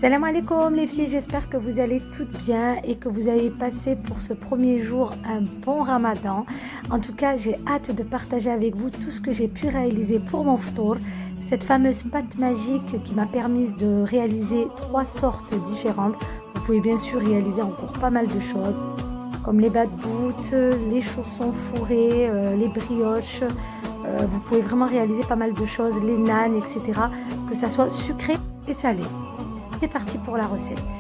Salam alaikum les filles, j'espère que vous allez toutes bien et que vous avez passé pour ce premier jour un bon ramadan. En tout cas, j'ai hâte de partager avec vous tout ce que j'ai pu réaliser pour mon ftour. Cette fameuse pâte magique qui m'a permis de réaliser 3 sortes différentes. Vous pouvez bien sûr réaliser encore pas mal de choses, comme les batboutes, les chaussons fourrés, les brioches. Vous pouvez vraiment réaliser pas mal de choses, les nanes, etc. Que ça soit sucré et salé. C'est parti pour la recette.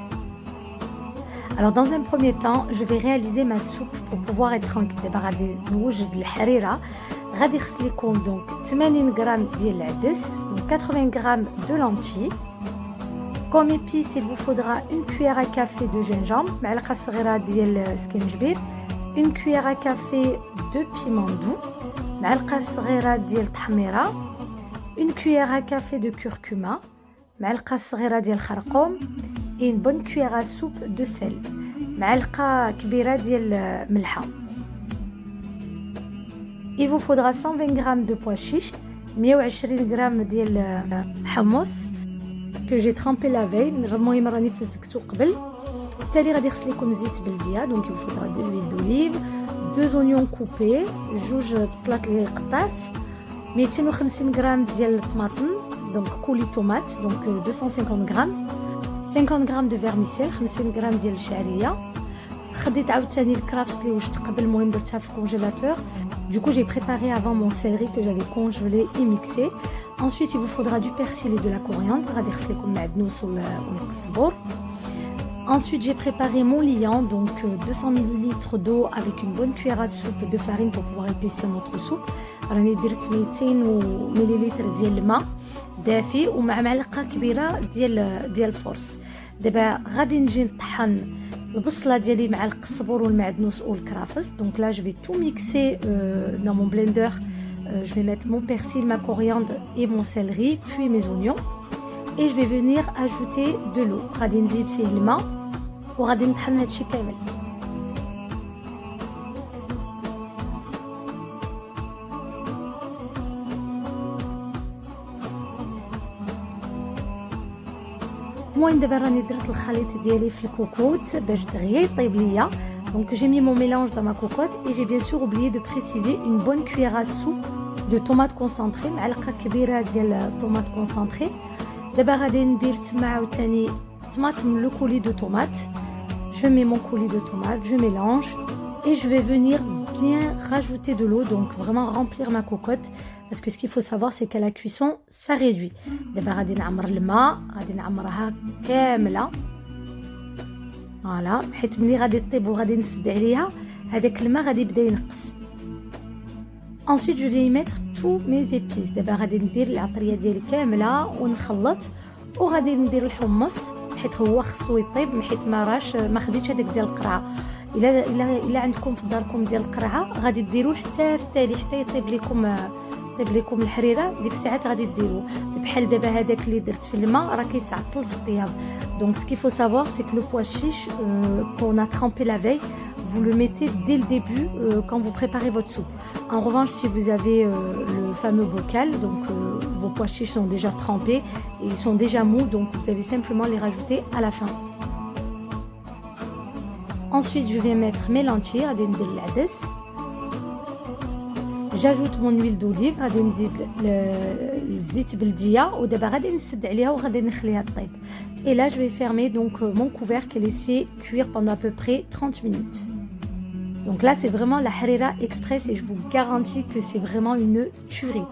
Alors dans un premier temps, je vais réaliser ma soupe pour pouvoir être tranquille. دابا غادي نوجد الحريره. غادي نغسل لكم donc 80 غرام ديال العدس, 80 غرام de lentilles. Comme épices, il vous faudra une cuillère à café de gingembre, معلقه صغيره ديال السكنجبير, une cuillère à café de piment doux, معلقه صغيره ديال التحميره, une cuillère à café de curcuma, معلقه صغيره ديال الخرقوم et une bonne cuillère à soupe de sel, معلقه كبيره ديال الملحه. Il vous faudra 120 g de pois chiches, 120 g ديال حمص que j'ai trempé la veille. المهم راني فزكتو قبل. بالتالي غادي نغسل لكم زيت بلديه, donc il vous faudra de l'huile d'olive, 2 oignons coupés, جوج بصلات اللي قطعت, 250 g ديال الطماطم, donc coulis tomate, donc 250 g, 50 g de vermicelle, 50 g ديال الشعريه. خديت عاوتاني الكرافس اللي وجدت قبل, المهم درتها في الكونجيلاتور. Du coup, j'ai préparé avant mon céleri que j'avais congelé et mixé. Ensuite, il vous faudra du persil et de la coriandre. Ensuite, j'ai préparé mon liant, donc 200 ml d'eau avec une bonne cuillère à soupe de farine pour pouvoir épaissir notre soupe. راني درت 200 مليلتر ديال الماء دافي ومع معلقه كبيره ديال الفورس. دابا غادي نجي نطحن البصله ديالي مع القزبر والمعدنوس والكرافس. Donc là je vais tout mixer dans mon blender. Je vais mettre mon persil, ma coriandre et mon céleri, puis mes oignons, et je vais venir ajouter de l'eau. غادي نزيد فيه الماء وغادي نطحن هادشي كامل. المهم دابا راني درت الخليط ديالي في الكوكوت باش دغيا يطيب ليا. Donc j'ai mis mon mélange dans ma cocotte et j'ai bien sûr oublié de préciser une bonne cuillère à soupe de tomates concentrées, معلقه كبيره ديال طوماط concentré. دابا غادي ندير تما عاوتاني طماطم لو coulis de tomate. Je mets mon coulis de tomate, je mélange et je vais venir bien rajouter de l'eau, donc vraiment remplir ma cocotte. Parce que ce qu'il faut savoir, c'est qu'à la cuisson, ça réduit. دابا غادي نعمر الماء, غادي نعمرها كامله. فوالا, حيت ملي غادي طيب وغادي نسد عليها هذاك الماء غادي يبدا ينقص. Ensuite, je vais y mettre tous mes épices. دابا غادي ندير العطريه ديالي كامله ونخلط, وغادي ندير الحمص حيت هو خصو يطيب, حيت ما خديتش هذاك ديال القرعه. الا عندكم في داركم ديال القرعه غادي ديروه حتى في التالي حتى يطيب لكم الحريره. ديك الساعات غادي ديروه بحال دابا هذاك اللي درت في الماء راه كيتعطل في الطياب. Donc ce qu'il faut savoir, c'est que le pois chiche qu'on a trempé la veille, vous le mettez dès le début quand vous préparez votre soupe. En revanche, si vous avez le fameux bocal, donc vos pois chiches sont déjà trempés et ils sont déjà mous, donc vous allez simplement les rajouter à la fin. Ensuite, je vais mettre mes lentilles, غادي ندير العدس. J'ajoute mon huile d'olive, غادي نزيد الزيت بلديه, ودابا غادي نسد عليها وغادي نخليها طيب. Et là, je vais fermer donc mon couvercle et laisser cuire pendant à peu près 30 minutes. Donc là, c'est vraiment la harira express et je vous garantis que c'est vraiment une tuerie.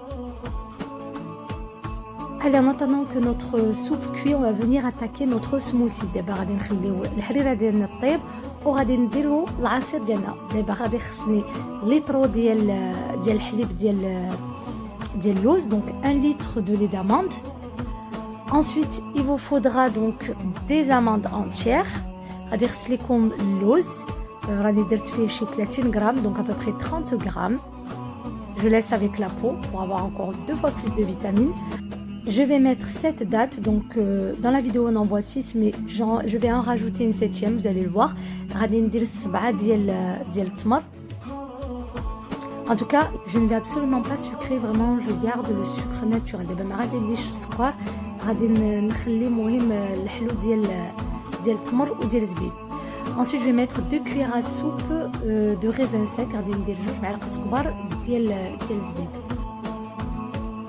Allez, en attendant que notre soupe cuit, on va venir attaquer notre smoothie. دابا غادي نخليو الحريره ديالنا طيب وغادي نديرو العصير ديالنا. دابا غادي خصني لتر ديال الحليب ديال اللوز, donc 1 litre de lait d'amande. Ensuite, il vous faudra donc des amandes entières. غادي نغسل لكم اللوز, راني درت فيه شي 30 grammes, donc à peu près 30 grammes. Je laisse avec la peau pour avoir encore 2 fois plus de vitamines. Je vais mettre 7 dattes, donc dans la vidéo on en voit 6, mais je vais en rajouter une 7e, vous allez le voir. غادي ندير 7 ديال التمر. En tout cas, je ne vais absolument pas sucrer, vraiment je garde le sucre naturel. دابا ما غادي نديرش السكر, غادي نخلي مهم الحلو ديال التمر وديال الزبيب. Ensuite je vais mettre 2 cuillères à soupe de raisin sec, غادي ندير 2 معالق كبار ديال الزبيب.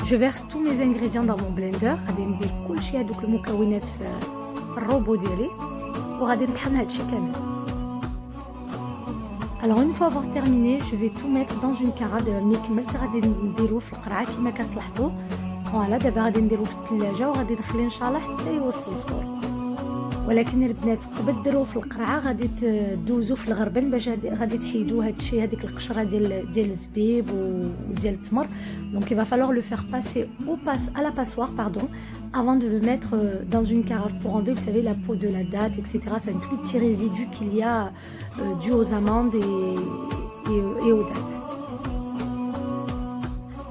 Je verse tous mes ingrédients dans mon blender, غادي ندير كلشي هذوك المكونات في الروبو ديالي وغادي نطحن هادشي كامل. Alors une fois avoir terminé, je vais tout mettre dans une carafe. ملي كملت غادي نديروه في القرعه كما كتلاحظوا. فوالا دابا غادي نديروه في الثلاجه وغادي نخليه ان شاء الله حتى يوصل الفطور. ولكن البنات قبل ديروه في القرعه غادي تدوزو في الغربن باش غادي تحيدوا هادشي هذيك القشره ديال الزبيب وديال التمر. Donc il va falloir le faire passer à la passoire avant de le mettre dans une carafe pour enlever, vous savez, la peau de la date, etc. Enfin, tous les petits résidus qu'il y a dus aux amandes et aux dates.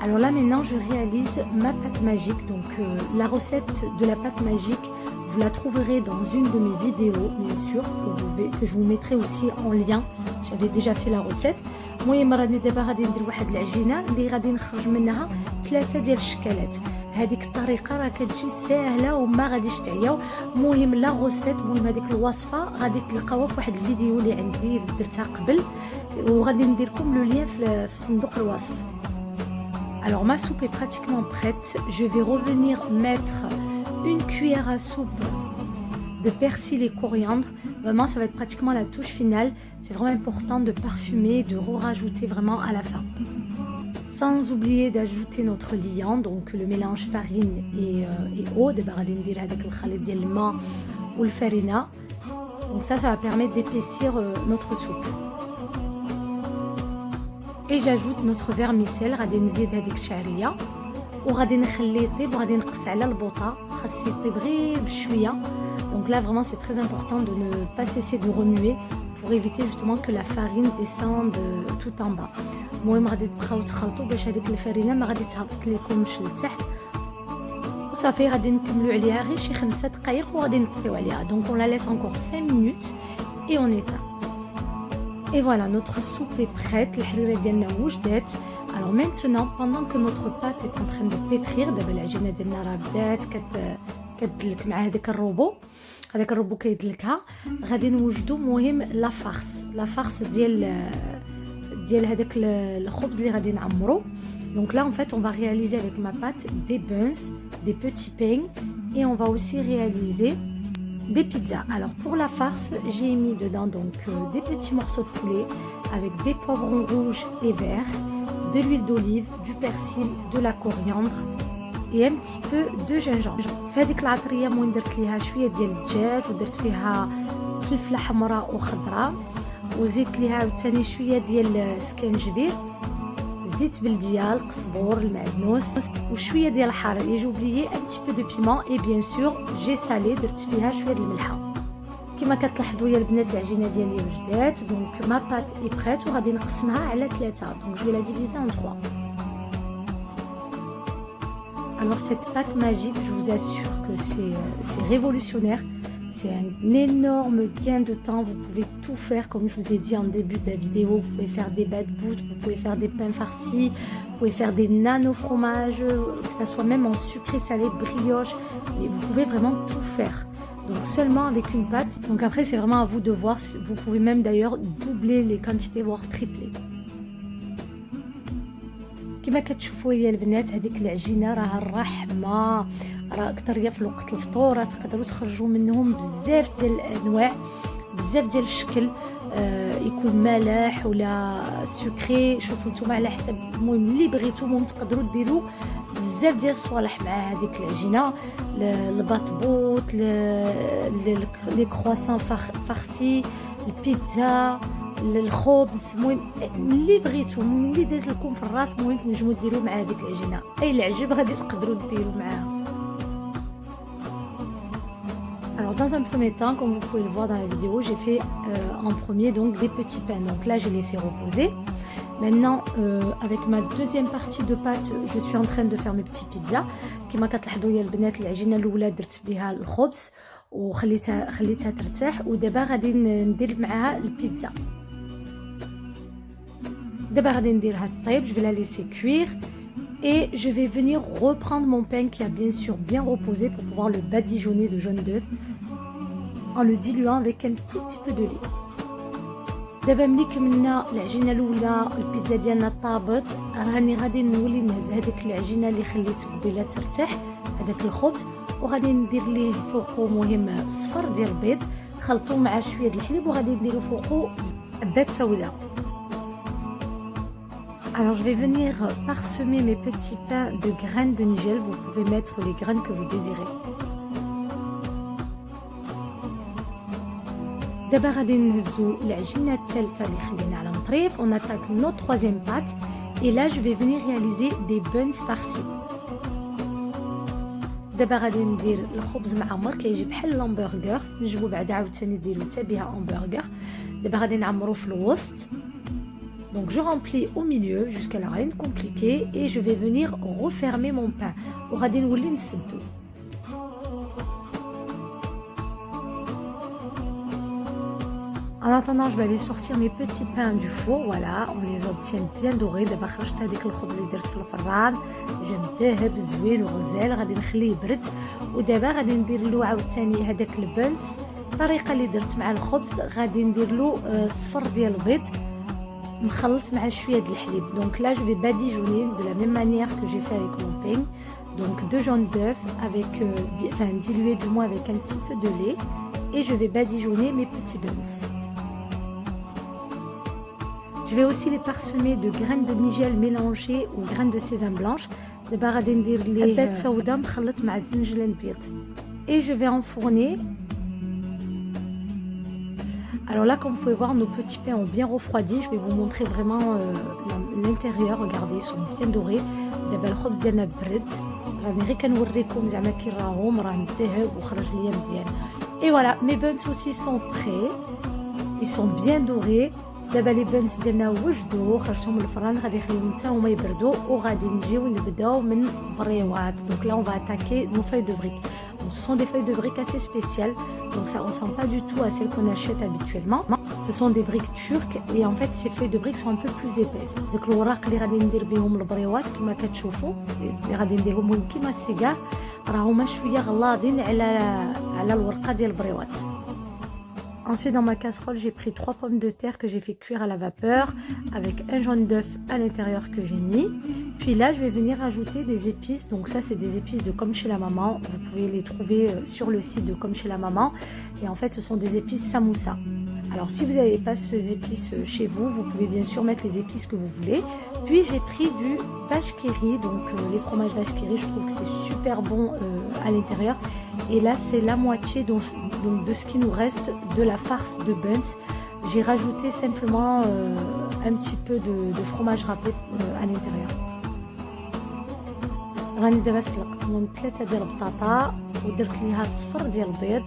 Alors là maintenant je réalise ma pâte magique. Donc la recette de la pâte magique, vous la trouverez dans une de mes vidéos, bien sûr, que je vous mettrai aussi en lien. J'avais déjà fait la recette. المهم راني دابا غادي ندير واحد العجينه اللي غادي نخرج منها 3 ديال الشكالات. هذيك الطريقه راه كتجي ساهله وما غاديش تعياو. المهم لا غوسيت، المهم هذيك الوصفه غادي تلقاوها في واحد الفيديو اللي عندي درتها قبل وغادي ندير لكم لو لين في صندوق الوصف. Alors ma soupe est pratiquement prête. Je vais revenir mettre une cuillère à soupe de persil et coriandre. Vraiment, ça va être pratiquement la touche finale. C'est vraiment important de parfumer, de rajouter vraiment à la fin. Sans oublier d'ajouter notre liant, donc le mélange farine et eau. D'abord, on va ندير هذاك الخليط ديال الماء والفرينة. Donc ça va permettre d'épaissir notre soupe. Et j'ajoute notre vermicelle. غادي نزيد هذيك الشعرية وغادي نخليه يطيب وغادي نقص على البوطة. خاص يطيب غير بشوية. Donc là vraiment c'est très important de ne pas cesser de remuer pour éviter justement que la farine descende tout en bas. المهم غادي تبقاو تخلطوا باش هذيك الفرينه ما غادي تهبط لكمش لتحت. وصافي غادي نكملوا عليها غير شي 5 دقائق وغادي نطفيو عليها. Donc on la laisse encore 5 minutes et on éteint. Et voilà, notre soupe est prête. الحريره ديالنا وجدات. Alors maintenant, pendant que notre pâte est en train de pétrir, دابا العجينه ديالنا راه بدات كتدلك مع هذاك الروبو. هذاك الروبو كيدلكها. غادي نوجدوا مهم لا فارس ديال هذاك الخبز اللي غادي نعمرو. Donc là en fait on va réaliser avec ma pâte des buns, des petits pains et on va aussi réaliser des pizzas. Alors pour la farce, j'ai mis dedans donc des petits morceaux de poulet avec des poivrons rouges et verts, de l'huile d'olive, du persil, de la coriandre et un petit peu de gingembre. في هذيك العطريه المهم درت ليها شويه ديال الدجاج ودرت فيها فلفله حمراء وخضراء وزيت ليها عاوتاني شويه ديال السكنجبير، زيت بلديه، القزبور، المعدنوس وشويه ديال الحار. Et j'ai oublié un petit peu de piment et bien sûr j'ai salé، درت فيها شويه ديال الملحه. كما كتلاحظوا يا البنات العجينه ديالي وجدات. دونك ما بات اي بريت وغادي نقسمها على 3. دونك جو لا ديفيزي en 3. Alors cette pâte magique, je vous assure que c'est révolutionnaire. C'est un énorme gain de temps. Vous pouvez tout faire comme je vous ai dit en début de la vidéo. Vous pouvez faire des bad-boot, vous pouvez faire des pains farcis, vous pouvez faire des nano fromages, que ça soit même en sucré, salé, brioche. Mais vous pouvez vraiment tout faire. Donc seulement avec une pâte. Donc après c'est vraiment à vous de voir. Vous pouvez même d'ailleurs doubler les quantités, voire tripler. كما كتشوفوا يا البنات هذيك العجينه راها الرحمه، راه اكثر هي في وقت الفطور راه تقدروا تخرجوا منهم بزاف ديال الانواع، بزاف ديال الشكل، يكون مالح ولا سكري. شوفوا نتوما على حسب المهم اللي بغيتو. المهم تقدروا ديروا بزاف ديال الصوالح مع هذيك العجينه، الباطبوط، لي كرواسون فارسي، البيتزا، الخبز، المهم اللي بغيتو، اللي داز لكم في الراس المهم تنجموا ديروا مع هذيك العجينه. اي العجب غادي تقدروا ديروا معاها. Alors dans un premier temps, comme vous pouvez le voir dans la vidéo, j'ai fait en premier donc des petits pains. Donc là j'ai laissé reposer. Maintenant avec ma deuxième partie de pâte, je suis en train de faire mes petits pizzas. كما كتلاحظوا يا البنات العجينه الاولى درت بها الخبز وخليتها ترتاح، ودابا غادي ندير معاها البيتزا. دابا غادي نديرها طيب. Je vais la laisser cuire et je vais venir reprendre mon pain qui a bien sûr bien reposé pour pouvoir le badigeonner de jaune d'œuf. en le diluant avec un tout petit peu de lait. دابا ملي كملنا العجينه الاولى البيتزا ديالنا طابت، راني غادي نولي نهز هذيك العجينه اللي خليت قبيله ترتاح، هذاك الخبز، وغادي ندير ليه فوقو مهم صفر ديال البيض خلطوه مع شويه د الحليب، وغادي نديرو فوقو حبات سوداء. Alors je vais venir parsemer mes petits pains de graines de nigel, vous pouvez mettre les graines que vous désirez. دابا غادي نهزو العجينه الثالثه اللي خلينا على مطريف. On attaque notre troisième pâte et là je vais venir réaliser des buns farcis. دابا غادي ندير الخبز معمر كيجي بحال الهامبرغر، نجيبو بعدا عاوتاني نديرو حتى بها هامبرغر. دابا غادي نعمرو في الوسط. Donc je remplis au milieu jusqu'à la rien de compliqué et je vais venir refermer mon pain. وغادي نولي نسدو. En attendant, je vais aller sortir mes petits pains du four. Voilà, on les obtient bien dorés. دابا خرجت هذيك الخبز اللي درت في الفران، جا مذهب زوين وغزال، غادي نخليه يبرد. ودابا غادي ندير له عاوتاني هذاك البنس الطريقه اللي درت مع الخبز. غادي ندير له صفر ديال البيض مخلط مع شويه د الحليب. Donc là je vais badigeonner de la même manière que j'ai fait avec mon pain. Donc 2 jaunes d'œufs avec dilués du moins avec un petit peu de lait, et je vais badigeonner mes petits buns. Je vais aussi les parsemer de graines de nigel mélangées aux graines de sésame blanche. دابا غادي ندير ليه حبات سوداء مخلط مع الزنجلان البيض. Et je vais enfourner. Alors là, comme vous pouvez voir, nos petits pains ont bien refroidi. Je vais vous montrer vraiment l'intérieur. Regardez, ils sont bien dorés. دابا الخبز ديالنا برد، راني غير كنوريكم زعما كي راهم، راه مذهب وخرج ليا مزيان. Et voilà, mes buns aussi sont prêts. Ils sont bien dorés. دابا لي بنس ديالنا وجدوا، خرجتهم من الفران، غادي نخليهم حتى هما يبردوا وغادي نجيو نبداو من بريوات. Donc là on va attaquer nos feuilles de briques. Donc ce sont des feuilles de briques assez spéciales, donc ça ressemble pas du tout à celles qu'on achète habituellement. Ce sont des briques turques et en fait ces feuilles de briques sont un peu plus épaisses. داك الوراق اللي غادي ندير بهم البريوات كما كتشوفوا، اللي غادي نديرهم كيما السيجار، راهما شويه غلاظين على الورقه ديال البريوات. Ensuite, dans ma casserole, j'ai pris 3 pommes de terre que j'ai fait cuire à la vapeur avec un jaune d'œuf à l'intérieur que j'ai mis. Puis là, je vais venir ajouter des épices. Donc ça, c'est des épices de Comme Chez la Maman. Vous pouvez les trouver sur le site de Comme Chez la Maman. Et en fait, ce sont des épices samoussa. Alors, si vous n'avez pas ces épices chez vous, vous pouvez bien sûr mettre les épices que vous voulez. Puis, j'ai pris du vache qui rit. Donc, les fromages vache qui rit, je trouve que c'est super bon à l'intérieur. Et là, c'est la moitié donc de ce qui nous reste de la farce de buns. J'ai rajouté simplement un petit peu de fromage râpé à l'intérieur. راني دابا سلقتهم 3 ديال البطاطا ودرت ليها الصفر ديال البيض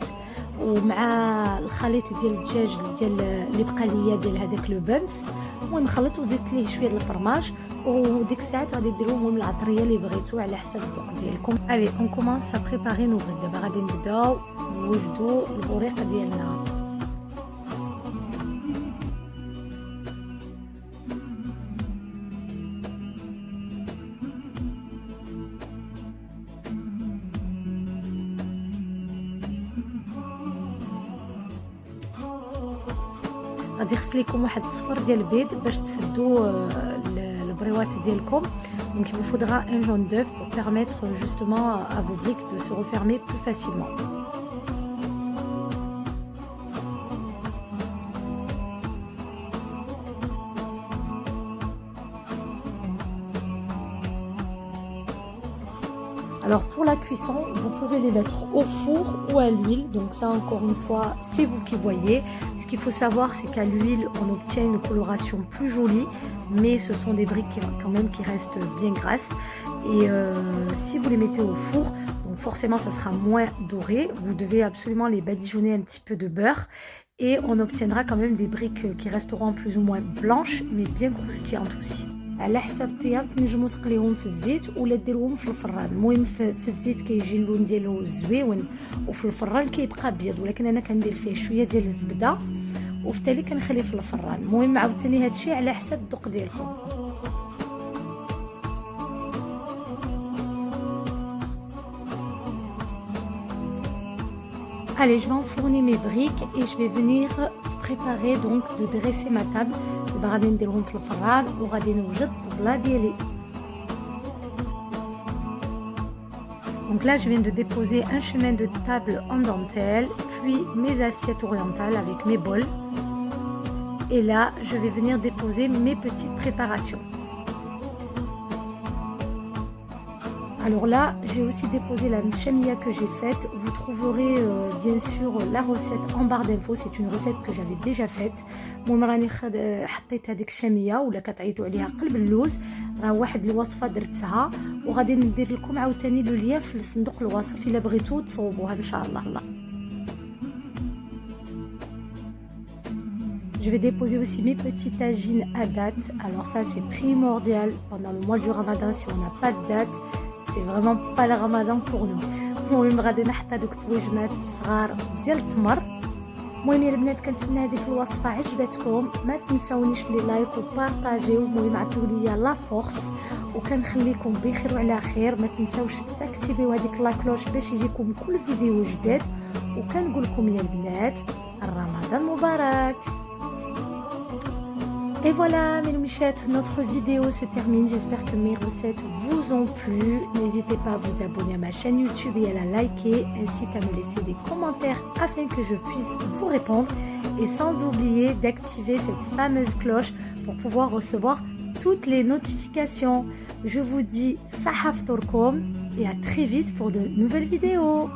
ومع الخليط ديال الدجاج ديال اللي بقى ليا ديال هذاك لو بنس. المهم خلطت وزدت ليه شويه ديال الفرماج، وديك الساعات غادي ديروا المهم العطريه اللي بغيتو على حسب الذوق ديالكم. الي اون كومونس ا بريباري نو بيض. دابا غادي نبداو نوجدوا البوريقه ديالنا. غادي يخص لكم واحد الصفر ديال البيض باش تسدوا البريوات ديالكم. Donc il vous faudra un jaune d'œuf pour permettre justement à vos briques de se refermer plus facilement. Alors pour la cuisson, vous pouvez les mettre au four ou à l'huile. Donc ça, encore une fois, c'est vous qui voyez. Ce qu'il faut savoir, c'est qu'à l'huile, on obtient une coloration plus jolie, mais ce sont des briques quand même qui restent bien grasses. Et si vous les mettez au four, donc forcément ça sera moins doré. Vous devez absolument les badigeonner un petit peu de beurre et on obtiendra quand même des briques qui resteront plus ou moins blanches, mais bien croustillantes aussi. على حسب الطياب تنجموا تقليهم في الزيت ولا ديروهم في الفران. المهم في الزيت كيجي اللون ديالو زويون وفي الفران كيبقى ابيض، ولكن انا كندير فيه شويه ديال الزبده وفي التالي كنخليه في الفران. المهم عاوتاني هادشي على حسب الذوق ديالكم. Allez, je vais enfourner mes briques et je vais venir préparer donc de dresser ma table. غادي نديرهم في الفران وغادي نوجد الطبلة ديالي. Donc là, je viens de déposer un chemin de table en dentelle, puis mes assiettes orientales avec mes bols. Et là, je vais venir déposer mes petites préparations. Alors là, j'ai aussi déposé la chamia que j'ai faite. Vous trouverez bien sûr la recette en barre d'infos. C'est une recette que j'avais déjà faite. المهم راني حطيت هذيك الشاميه ولا كتعيطوا عليها قلب اللوز، راه واحد الوصفه درتها وغادي ندير لكم عاوتاني لو ليا في صندوق الوصف الا بغيتو تصوبوها ان شاء الله. Je vais déposer aussi mes petites tagines à date. Alors ça c'est primordial pendant le mois du ramadan. Si on n'a pas de date, c'est vraiment pas le ramadan pour nous. المهم غادي نحط هذوك الطويجنات الصغار ديال التمر. المهم يا البنات كنتمنى هذيك الوصفه عجبتكم، ما تنساونيش في لي لايك وبارطاجيو. المهم عطيو ليا لا فورس وكنخليكم بخير وعلى خير. ما تنساوش تاكتيفيو هذيك لا كلوش باش يجيكم كل فيديو جديد، وكنقول لكم يا البنات رمضان مبارك. Et voilà mes loumichettes, notre vidéo se termine. J'espère que mes recettes vous ont plu. N'hésitez pas à vous abonner à ma chaîne YouTube et à la liker, ainsi qu'à me laisser des commentaires afin que je puisse vous répondre. Et sans oublier d'activer cette fameuse cloche pour pouvoir recevoir toutes les notifications. Je vous dis Sahaf Torkom et à très vite pour de nouvelles vidéos.